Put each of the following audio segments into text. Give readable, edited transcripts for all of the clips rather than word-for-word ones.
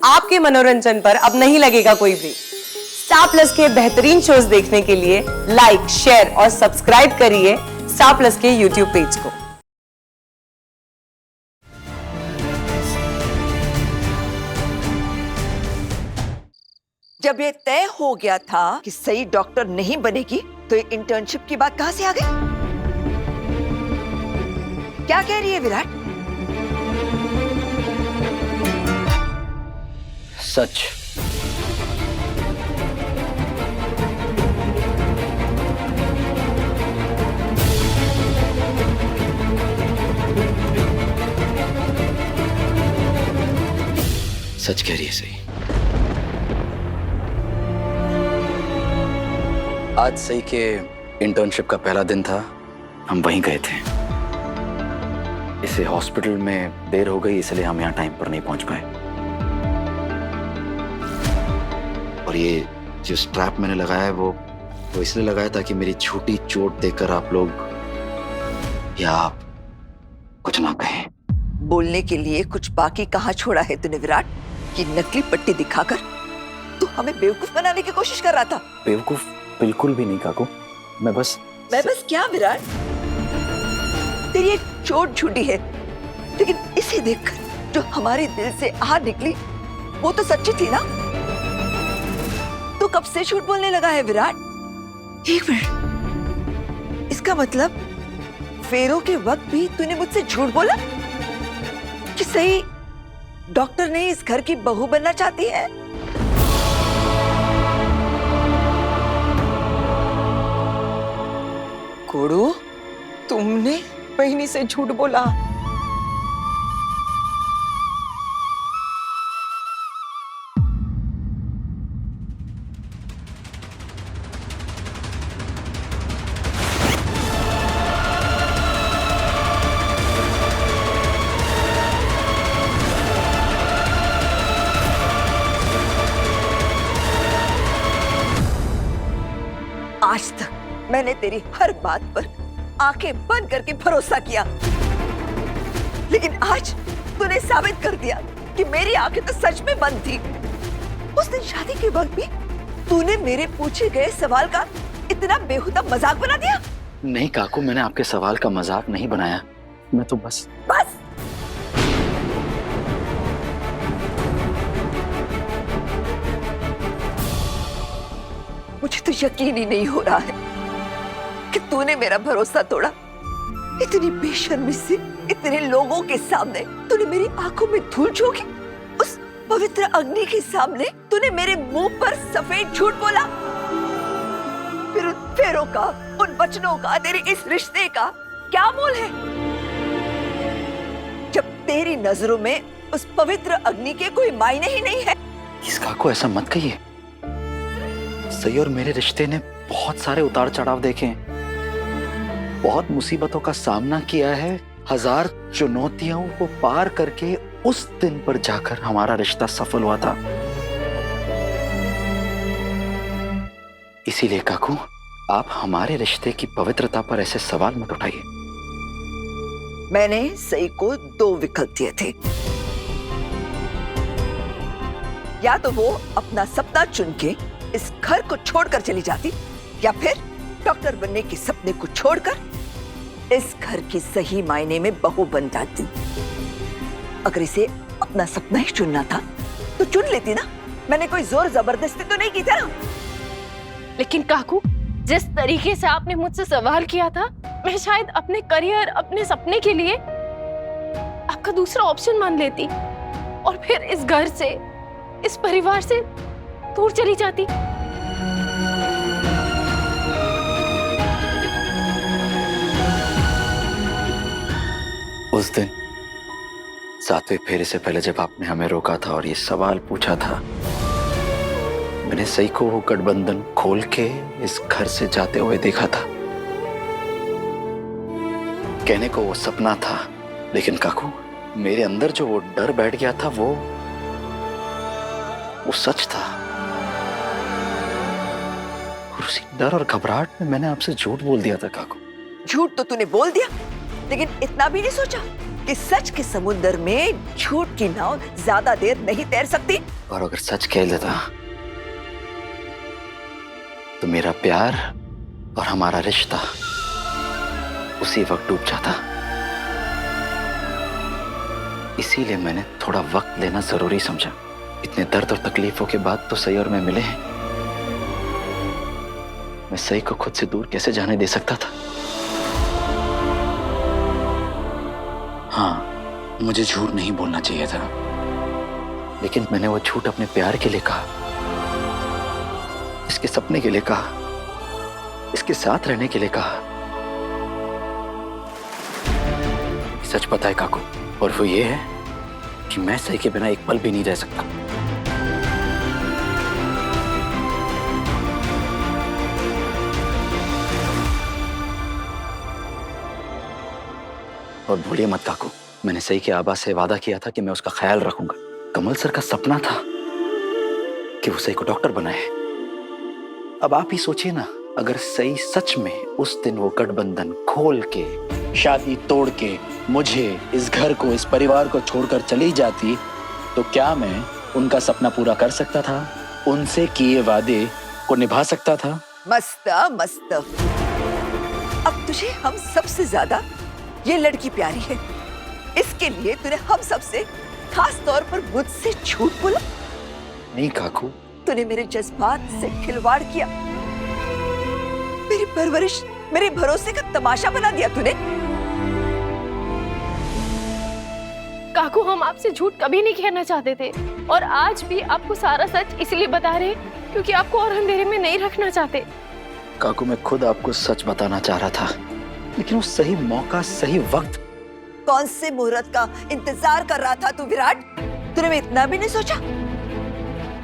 आपके मनोरंजन पर अब नहीं लगेगा कोई ब्रेक। स्टार प्लस के बेहतरीन शोज देखने के लिए लाइक, शेयर और सब्सक्राइब करिए स्टार प्लस के यूट्यूब पेज को। जब ये तय हो गया था कि सही डॉक्टर नहीं बनेगी, तो ये इंटर्नशिप की बात कहां से आ गई? क्या कह रही है विराट? सच। सच कह रही है सही। आज सही के इंटर्नशिप का पहला दिन था, हम वहीं गए थे। इसे हॉस्पिटल में देर हो गई, इसलिए हम यहाँ टाइम पर नहीं पहुंच पाए। और ये जो स्ट्रैप मैंने लगाया है वो इसलिए लगाया था कि मेरी छोटी चोट देखकर आप लोग या आप कुछ ना कहें। बोलने के लिए कुछ बाकी कहाँ छोड़ा है तूने विराट? कि नकली पट्टी दिखाकर तू हमें बेवकूफ बनाने की कोशिश कर रहा था। बेवकूफ बिल्कुल भी नहीं काकू, मैं बस क्या विराट? तेरी एक चोट छूटी है, लेकिन इसे देखकर जो हमारे दिल से आह निकली वो तो सच्ची थी ना? तू कब से झूठ बोलने लगा है विराट? एक मिनट, इसका मतलब फेरों के वक्त भी तूने मुझसे झूठ बोला कि सही डॉक्टर ने इस घर की बहू बनना चाहती है? कोड़ू, तुमने बहनी से झूठ बोला? आज तक मैंने तेरी हर बात पर आंखें बंद करके भरोसा किया, लेकिन आज तूने साबित कर दिया कि मेरी आंखें तो सच में बंद थी। उस दिन शादी के वक्त भी तूने मेरे पूछे गए सवाल का इतना बेहुदा मजाक बना दिया। नहीं काकू, मैंने आपके सवाल का मजाक नहीं बनाया, मैं तो बस मुझे तो यकीन ही नहीं हो रहा है कि तूने मेरा भरोसा तोड़ा। इतनी बेशर्मी से इतने लोगों के सामने तूने मेरी आंखों में धूल झोंकी। उस पवित्र अग्नि के सामने तूने मेरे मुंह पर सफेद झूठ बोला। फिर उन फेरों का, उन वचनों का, तेरे इस रिश्ते का क्या मोल है, जब तेरी नजरों में उस पवित्र अग्नि के कोई मायने ही नहीं है? इस काकू ऐसा मत कहिए। सही और मेरे रिश्ते ने बहुत सारे उतार चढ़ाव देखे हैं, बहुत मुसीबतों का सामना किया है, हजार चुनौतियों को पार करके उस दिन पर जाकर हमारा रिश्ता सफल हुआ था। इसीलिए काकू, आप हमारे रिश्ते की पवित्रता पर ऐसे सवाल मत उठाइए। मैंने सई को दो विकल्प दिए थे, या तो वो अपना सपना चुन के इस घर को छोड़कर चली जाती, या फिर डॉक्टर बनने के सपने को छोड़कर इस घर की सही मायने में बहू बन जाती। अगर इसे अपना सपना ही चुनना था तो चुन लेती ना, मैंने कोई जोर जबरदस्ती तो नहीं की थी ना। लेकिन काकू, जिस तरीके से आपने मुझसे सवाल किया था, मैं शायद अपने करियर, अपने सपने के लिए आपका दूसरा ऑप्शन मान लेती और फिर इस घर से, इस परिवार से दूर चली जाती। उस दिन 7वें फेरे से पहले जब आपने हमें रोका था और ये सवाल पूछा था, मैंने सही को वो गठबंधन खोल के इस घर से जाते हुए देखा था। कहने को वो सपना था, लेकिन काकू, मेरे अंदर जो वो डर बैठ गया था वो सच था। और उसी डर और घबराहट में मैंने आपसे झूठ बोल दिया था काकू। झूठ तो तूने बोल दिया, लेकिन इतना भी नहीं सोचा कि सच के समुद्र में झूठ की नाव ज्यादा देर नहीं तैर सकती। और अगर सच कह देता तो मेरा प्यार और हमारा रिश्ता उसी वक्त डूब जाता। इसीलिए मैंने थोड़ा वक्त लेना जरूरी समझा। इतने दर्द और तकलीफों के बाद तो सही और मैं मिले हैं। मैं सही को खुद से दूर कैसे जाने दे सकता था। हाँ, मुझे झूठ नहीं बोलना चाहिए था, लेकिन मैंने वो झूठ अपने प्यार के लिए कहा, इसके सपने के लिए कहा, इसके साथ रहने के लिए कहा। सच पता है काकू, और वो ये है कि मैं सही के बिना एक पल भी नहीं रह सकता। और भूलिए मत काकू, मैंने सही के आबा से वादा किया था कि मैं उसका ख्याल रखूंगा। कमल सर का सपना था कि वो सही को डॉक्टर बनाए। अब आप ही सोचिए ना, अगर सही सच में उस दिन वो गठबंधन खोल के, शादी तोड़ के मुझे, इस घर को, इस परिवार को छोड़कर चली जाती, तो क्या मैं उनका सपना पूरा कर सकता था? उनसे किए वादे को निभा सकता था? मस्त मस्त। अब तुझे हम सबसे ज्यादा ये लड़की प्यारी है, इसके लिए तूने हम सबसे, खास तौर पर मुझसे झूठ बोला। नहीं काकू, तूने मेरे जज्बात से खिलवाड़ किया, मेरी परवरिश, मेरे भरोसे का तमाशा बना दिया तूने। काकू, हम आपसे झूठ कभी नहीं कहना चाहते थे, और आज भी आपको सारा सच इसलिए बता रहे हैं क्योंकि आपको और अंधेरे में नहीं रखना चाहते। काकू, मैं खुद आपको सच बताना चाह रहा था, लेकिन वो सही मौका, सही वक्त। कौन से मुहूर्त का इंतजार कर रहा था तू विराट? तूने मैं इतना भी नहीं सोचा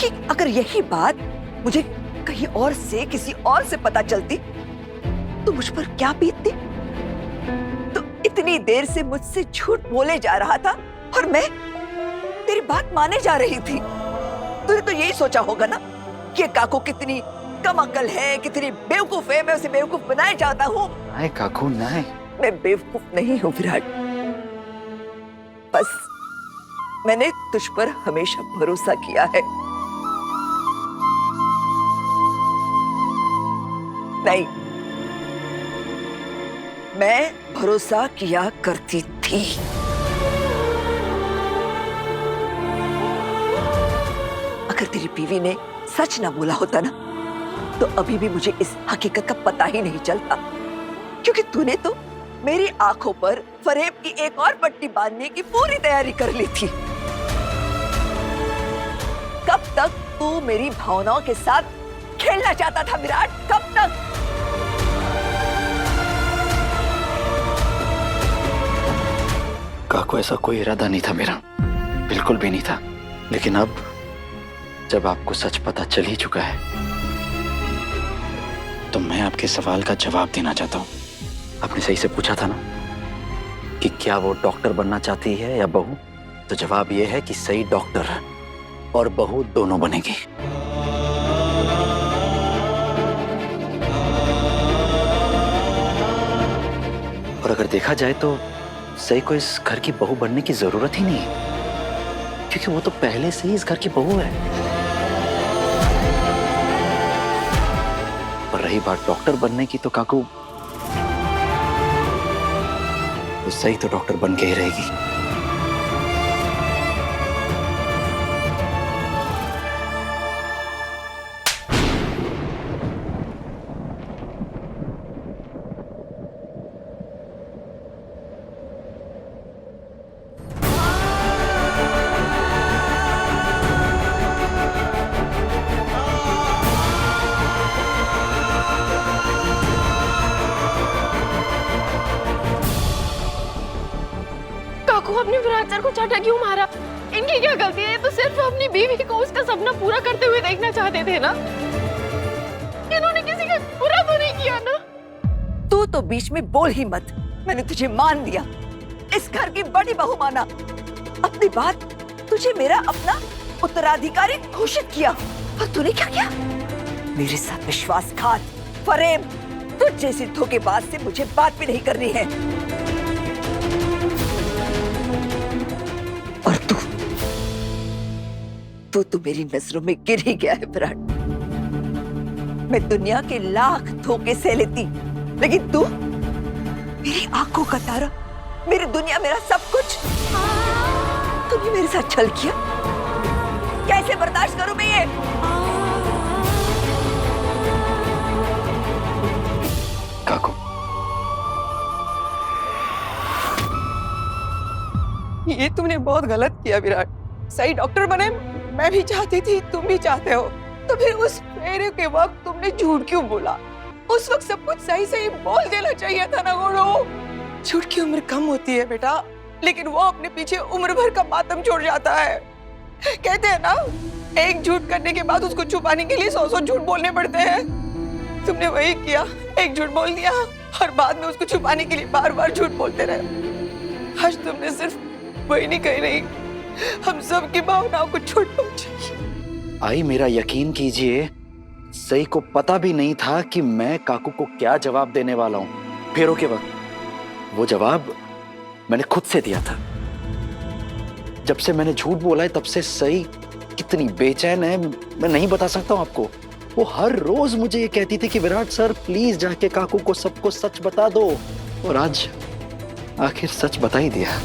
कि अगर यही बात मुझे कहीं और से, किसी और से पता चलती तो मुझ पर क्या बीतती? तो इतनी देर से मुझसे झूठ बोले जा रहा था और मैं तेरी बात माने जा रही थी। तूने तो यही सोचा होगा ना कि काकू कितनी कम अकल है, कितनी बेवकूफ है, मैं उसे बेवकूफ बनाया चाहता हूँ। नहीं काकू, नहीं, मैं बेवकूफ नहीं हूँ विराट, बस मैंने तुझ पर हमेशा भरोसा किया है। नहीं, मैं भरोसा किया करती थी। अगर तेरी बीवी ने सच ना बोला होता ना, तो अभी भी मुझे इस हकीकत का पता ही नहीं चलता, क्योंकि तूने तो मेरी आंखों पर फरेब की एक और पट्टी बांधने की पूरी तैयारी कर ली थी। कब तक तू मेरी भावनाओं के साथ खेलना चाहता था विराट? कब तक? काकू, ऐसा कोई इरादा नहीं था मेरा, बिल्कुल भी नहीं था। लेकिन अब जब आपको सच पता चल ही चुका है, तो मैं आपके सवाल का जवाब देना चाहता हूँ। आपने सही से पूछा था ना कि क्या वो डॉक्टर बनना चाहती है या बहू, तो जवाब ये है कि सही डॉक्टर और बहू दोनों बनेगी। और अगर देखा जाए तो सही को इस घर की बहू बनने की जरूरत ही नहीं है, क्योंकि वो तो पहले से ही इस घर की बहू है। और रही बात डॉक्टर बनने की, तो काकू, वो सही तो डॉक्टर बन के ही रहेगी। अपने विराट सर को चाटा क्यों मारा? इनकी क्या गलती है? तो सिर्फ अपनी बीवी को उसका सपना पूरा करते हुए देखना चाहते थे ना। इन्होंने किसी का बुरा तो नहीं किया ना। तू तो बीच में बोल ही मत। मैंने तुझे मान लिया, इस घर की बड़ी बहू माना, अपनी बात, तुझे मेरा अपना उत्तराधिकारी घोषित किया। और तूने क्या किया? मेरे साथ विश्वासघात, फरेब। तुझ जैसी धोखेबाज से मुझे बात भी नहीं करनी है। वो तो मेरी नजरों में गिर ही गया है विराट। मैं दुनिया के लाख धोखे सह लेती, लेकिन तू मेरी आंखों का तारा, मेरी दुनिया, मेरा सब कुछ, तूने मेरे साथ छल किया। कैसे बर्दाश्त करूं मैं ये? काकू, ये तुमने बहुत गलत किया विराट। सही डॉक्टर बने मैं भी चाहती थी, तुम भी चाहते हो, तो फिर उस फेरे के वक्त तुमने झूठ क्यों बोला? उस वक्त सब कुछ सही सही बोल देना चाहिए था ना गुरु। झूठ की उम्र कम होती है बेटा, लेकिन वो अपने पीछे उम्र भर का मातम छोड़ जाता है। कहते हैं ना, एक झूठ करने के बाद उसको छुपाने के लिए 100 झूठ बोलने पड़ते हैं। तुमने वही किया, एक झूठ बोल दिया और बाद में उसको छुपाने के लिए बार बार झूठ बोलते रहे। आज तुमने सिर्फ वही नहीं कही नहीं, हम सब की भावनाओं को चोट पहुंचाई। आई मेरा यकीन कीजिए, सही को पता भी नहीं था कि मैं काकू को क्या जवाब देने वाला हूं। फेरों के वक्त वो जवाब मैंने खुद से दिया था। जब से मैंने झूठ बोला है तब से सही कितनी बेचैन है मैं नहीं बता सकता हूं आपको। वो हर रोज मुझे ये कहती थी कि विराट सर प्लीज जाके काकू को सबको सच बता दो, और आज आखिर सच बता ही दिया।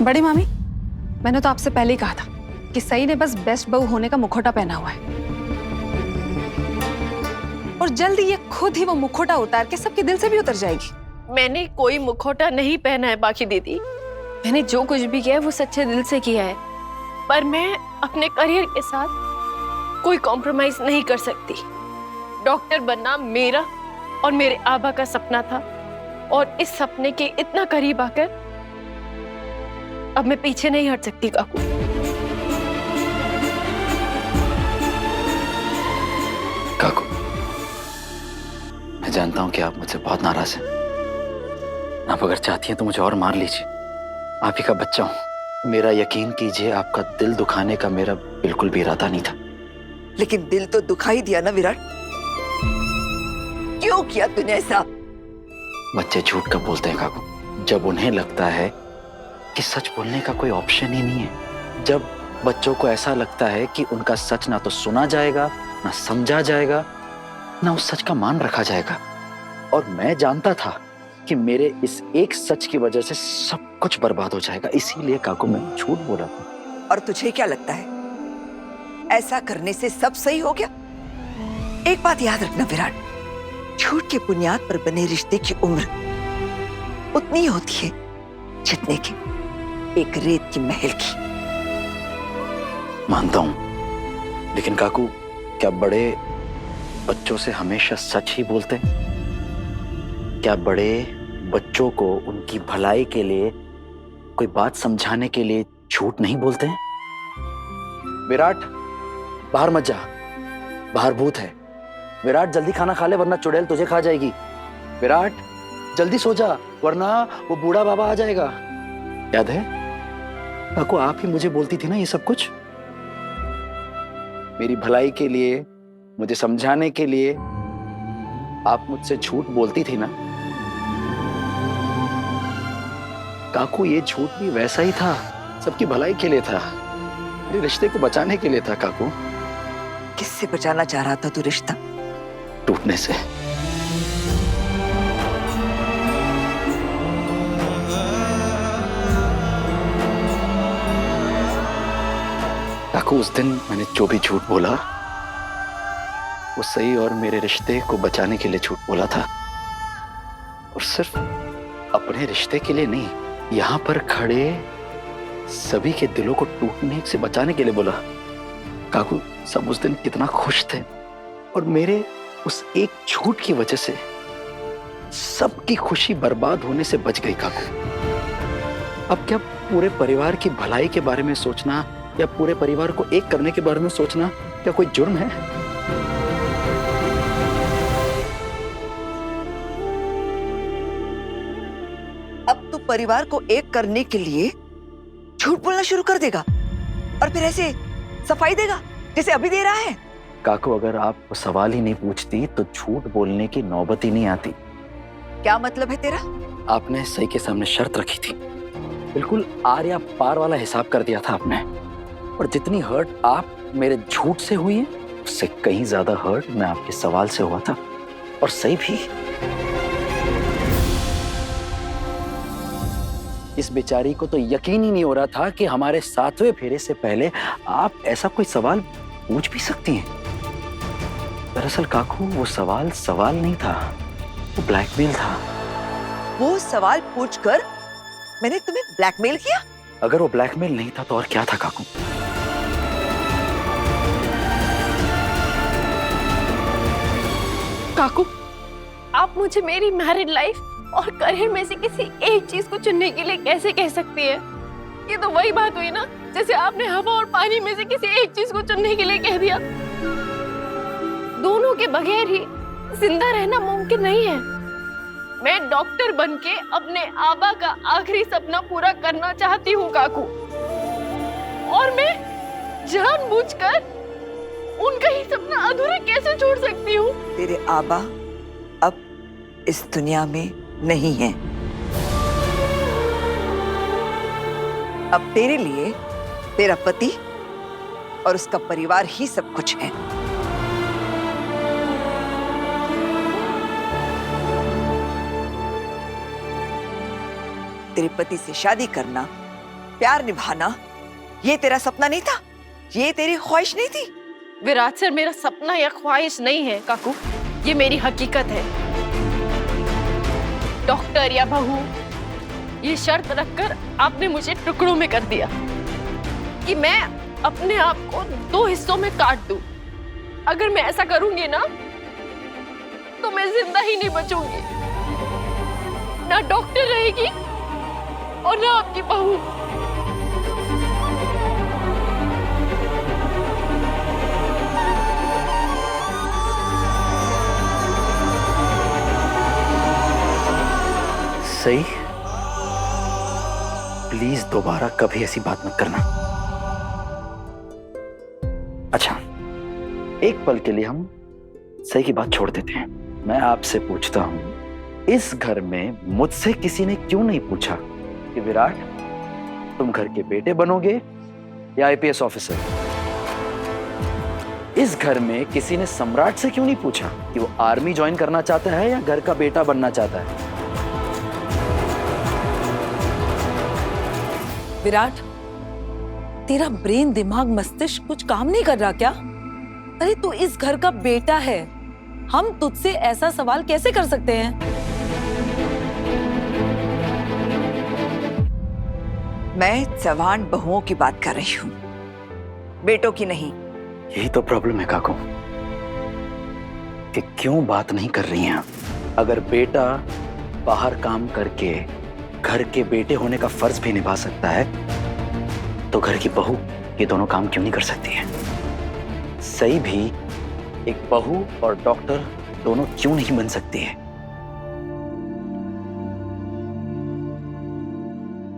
बड़ी मामी, मैंने तो आपसे पहले ही कहा था कि सई ने बस बेस्ट बहू होने का मुखौटा पहना हुआ है, और जल्दी ये खुद ही वो मुखौटा उतार के सबके दिल से भी उतर जाएगी। मैंने कोई मुखौटा नहीं पहना है बाकी दीदी। मैंने जो कुछ भी किया है वो सच्चे दिल से किया है, पर मैं अपने करियर के साथ कोई कॉम्प्रोमाइज नहीं कर सकती। डॉक्टर बनना मेरा और मेरे आबा का सपना था, और इस सपने के इतना करीब आकर अब मैं पीछे नहीं हट सकती काकू। काकू, मैं जानता हूं कि आप मुझसे बहुत नाराज हैं। आप अगर चाहती हैं तो मुझे और मार लीजिए, आप ही का बच्चा हूं। मेरा यकीन कीजिए, आपका दिल दुखाने का मेरा बिल्कुल भी इरादा नहीं था। लेकिन दिल तो दुखा ही दिया ना विराट। क्यों किया तूने ऐसा? बच्चे झूठ कब बोलते हैं काकू? जब उन्हें लगता है कि सच बोलने का कोई ऑप्शन ही नहीं है। जब बच्चों को ऐसा लगता है कि उनका सच ना तो सुना जाएगा, ना समझा जाएगा, ना उस सच का मान रखा जाएगा। और मैं जानता था कि मेरे इस एक सच की वजह से सब कुछ बर्बाद हो जाएगा, इसीलिए काकू मैं झूठ बोला था। और तुझे क्या लगता है ऐसा करने से सब सही हो गया? एक बात याद रखना विराट, झूठ के बुनियाद पर बने रिश्ते की उम्र उतनी होती है जितने की एक रेत की महल की। मानता हूं, लेकिन काकू क्या बड़े बच्चों से हमेशा सच ही बोलते हैं? क्या बड़े बच्चों को उनकी भलाई के लिए, कोई बात समझाने के लिए झूठ नहीं बोलते हैं? विराट, बाहर मत जा, बाहर भूत है। विराट जल्दी खाना खा ले वरना चुड़ैल तुझे खा जाएगी। विराट जल्दी सो जा वरना वो बूढ़ा बाबा आ जाएगा। याद है काकू, आप ही मुझे बोलती थी ना ये सब कुछ? मेरी भलाई के लिए, मुझे समझाने के लिए आप मुझसे झूठ बोलती थी ना काकू। ये झूठ भी वैसा ही था, सबकी भलाई के लिए था, मेरे रिश्ते को बचाने के लिए था काकू। किससे बचाना चाह रहा था तू रिश्ता? टूटने से। काकू, उस दिन मैंने जो भी झूठ बोला वो सही और मेरे रिश्ते को बचाने के लिए झूठ बोला था, और सिर्फ अपने रिश्ते के लिए नहीं, यहां पर खड़े सभी के दिलों को टूटने से बचाने के लिए बोला। काकू, सब उस दिन कितना खुश थे, और मेरे उस एक झूठ की वजह से सबकी खुशी बर्बाद होने से बच गई काकू। अब क्या पूरे परिवार की भलाई के बारे में सोचना या पूरे परिवार को एक करने के बारे में सोचना क्या कोई जुर्म है? अब तू परिवार को एक करने के लिए झूठ बोलना शुरू कर देगा और फिर ऐसे सफाई देगा जैसे अभी दे रहा है? काकू, अगर आप सवाल ही नहीं पूछती तो झूठ बोलने की नौबत ही नहीं आती। क्या मतलब है तेरा? आपने सही के सामने शर्त रखी थी, बिल्कुल आर या पार वाला हिसाब कर दिया था आपने। और जितनी हर्ट आप मेरे झूठ से हुई है, उससे कहीं ज्यादा हर्ट मैं आपके सवाल से हुआ था। और सही भी। इस बेचारी को तो यकीन ही नहीं हो रहा था कि हमारे 7वें फेरे से पहले आप ऐसा कोई सवाल पूछ भी सकती हैं। दरअसल काकू, वो सवाल नहीं था, वो ब्लैकमेल था। वो सवाल पूछकर मैंने तुम्हें ब्लैकमेल किया? अगर वो ब्लैकमेल नहीं था तो और क्या था काकू? काकू, आप मुझे मेरी मैरिड लाइफ और करियर में से किसी एक चीज को चुनने के लिए कैसे कह सकती है? ये तो वही बात हुई ना, जैसे आपने हवा और पानी में से किसी एक चीज को चुनने के लिए कह दिया। दोनों के बगैर ही जिंदा रहना मुमकिन नहीं है। मैं डॉक्टर बनके अपने आबा का आखिरी सपना पूरा करना चाहती हूँ काकू, और मैं जानबूझकर उनका ही सपना अधूरा कैसे छोड़ सकती हूँ? तेरे आबा अब इस दुनिया में नहीं है। अब तेरे लिए तेरा पति और उसका परिवार ही सब कुछ है। तेरे पति से शादी करना, प्यार निभाना, ये तेरा सपना नहीं था? ये तेरी ख्वाहिश नहीं थी? विराट सर, मेरा सपना या ख्वाहिश नहीं है काकू, ये मेरी हकीकत है। डॉक्टर या बहू, ये शर्त रखकर आपने मुझे टुकड़ों में कर दिया कि मैं अपने आप को 2 हिस्सों में काट दूं। अगर मैं ऐसा करूंगी ना, तो मैं जिंदा ही नहीं बचूंगी। ना डॉक्टर रहेगी और ना आपकी बहू। सही, प्लीज दोबारा कभी ऐसी बात मत करना। अच्छा, एक पल के लिए हम सही की बात छोड़ देते हैं। मैं आपसे पूछता हूं, इस घर में मुझसे किसी ने क्यों नहीं पूछा कि विराट, तुम घर के बेटे बनोगे या आईपीएस ऑफिसर? इस घर में किसी ने सम्राट से क्यों नहीं पूछा कि वो आर्मी ज्वाइन करना चाहता है या घर का बेटा बनना चाहता है? विराट, तेरा ब्रेन, दिमाग, मस्तिष्क कुछ काम नहीं कर रहा क्या? अरे तू इस घर का बेटा है, हम तुझसे ऐसा सवाल कैसे कर सकते हैं? मैं जवान बहुओं की बात कर रही हूँ, बेटों की नहीं। यही तो प्रॉब्लम है काकू, कि क्यों बात नहीं कर रही हैं आप? अगर बेटा बाहर काम करके घर के बेटे होने का फर्ज भी निभा सकता है, तो घर की बहू ये दोनों काम क्यों नहीं कर सकती है? सही भी एक बहू और डॉक्टर दोनों क्यों नहीं बन सकती है?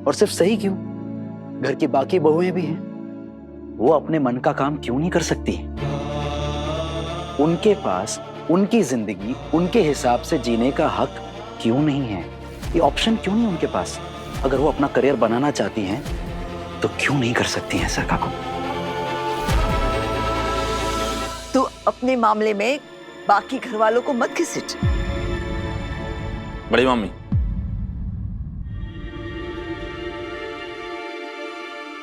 और सिर्फ सही क्यों, घर की बाकी बहुएं भी हैं, वो अपने मन का काम क्यों नहीं कर सकती? उनके पास उनकी जिंदगी उनके हिसाब से जीने का हक क्यों नहीं है? ये ऑप्शन क्यों नहीं उनके पास? अगर वो अपना करियर बनाना चाहती हैं तो क्यों नहीं कर सकती हैं ऐसा काकू? तू अपने मामले में बाकी घर वालों को मत घसीट। बड़ी मम्मी,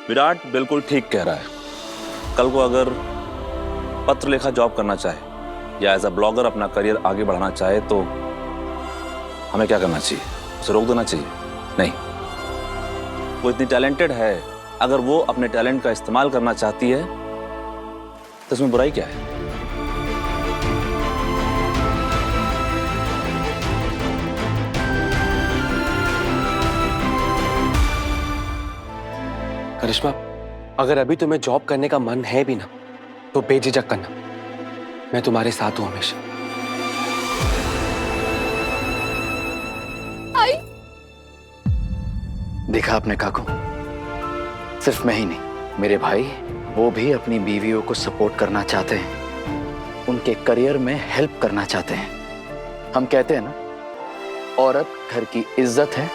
विराट बिल्कुल ठीक कह रहा है। कल को अगर पत्र लेखा जॉब करना चाहे या एज अ ब्लॉगर अपना करियर आगे बढ़ाना चाहे तो हमें क्या करना चाहिए? उसे रोक देना चाहिए? नहीं, वो इतनी टैलेंटेड है, अगर वो अपने टैलेंट का इस्तेमाल करना चाहती है तो इसमें बुराई क्या है? करिश्मा, अगर अभी तुम्हें जॉब करने का मन है भी ना, तो बेझिझक करना, मैं तुम्हारे साथ हूं हमेशा। देखा आपने काकू, सिर्फ मैं ही नहीं, मेरे भाई वो भी अपनी बीवियों को सपोर्ट करना चाहते हैं, उनके करियर में हेल्प करना चाहते हैं। हम कहते हैं ना, औरत घर की इज्जत है,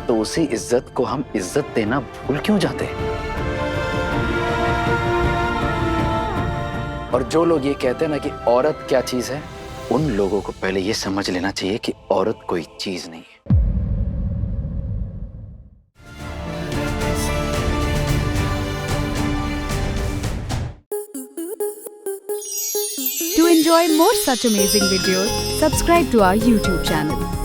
तो उसी इज्जत को हम इज्जत देना भूल क्यों जाते हैं? और जो लोग ये कहते हैं ना कि औरत क्या चीज है, उन लोगों को पहले ये समझ लेना चाहिए कि औरत कोई चीज नहीं है। To enjoy more such amazing videos, subscribe to our YouTube channel.